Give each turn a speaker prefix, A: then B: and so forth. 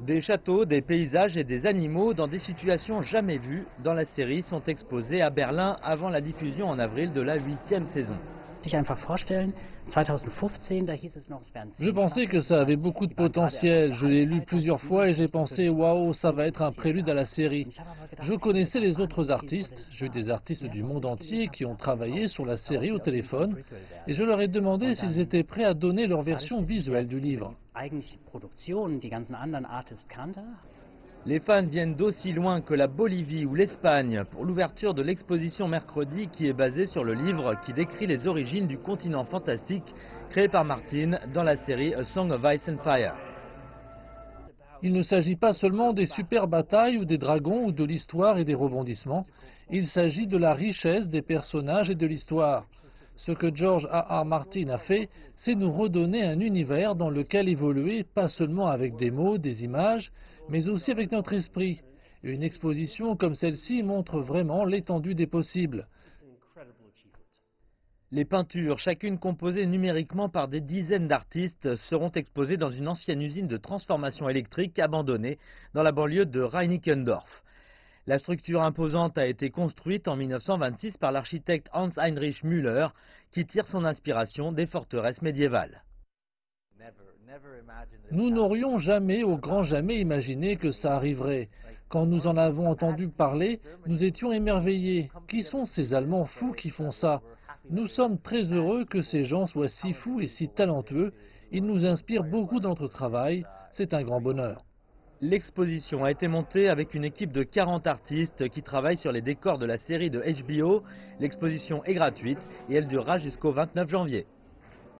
A: Des châteaux, des paysages et des animaux dans des situations jamais vues dans la série sont exposés à Berlin avant la diffusion en avril de la 8e saison.
B: Je pensais que ça avait beaucoup de potentiel. Je l'ai lu plusieurs fois et j'ai pensé, waouh, ça va être un prélude à la série. Je connaissais les autres artistes. J'ai eu des artistes du monde entier qui ont travaillé sur la série au téléphone et je leur ai demandé s'ils étaient prêts à donner leur version visuelle du livre.
A: Les fans viennent d'aussi loin que la Bolivie ou l'Espagne pour l'ouverture de l'exposition mercredi qui est basée sur le livre qui décrit les origines du continent fantastique créé par Martin dans la série A Song of Ice and Fire.
B: Il ne s'agit pas seulement des super batailles ou des dragons ou de l'histoire et des rebondissements, il s'agit de la richesse des personnages et de l'histoire. Ce que George R.R. Martin a fait, c'est nous redonner un univers dans lequel évoluer, pas seulement avec des mots, des images, mais aussi avec notre esprit. Une exposition comme celle-ci montre vraiment l'étendue des possibles.
A: Les peintures, chacune composée numériquement par des dizaines d'artistes, seront exposées dans une ancienne usine de transformation électrique abandonnée dans la banlieue de Reinickendorf. La structure imposante a été construite en 1926 par l'architecte Hans-Heinrich Müller, qui tire son inspiration des forteresses médiévales.
B: Nous n'aurions jamais, au grand jamais, imaginé que ça arriverait. Quand nous en avons entendu parler, nous étions émerveillés. Qui sont ces Allemands fous qui font ça? Nous sommes très heureux que ces gens soient si fous et si talentueux. Ils nous inspirent beaucoup dans notre travail. C'est un grand bonheur.
A: L'exposition a été montée avec une équipe de 40 artistes qui travaillent sur les décors de la série de HBO. L'exposition est gratuite et elle durera jusqu'au 29 janvier.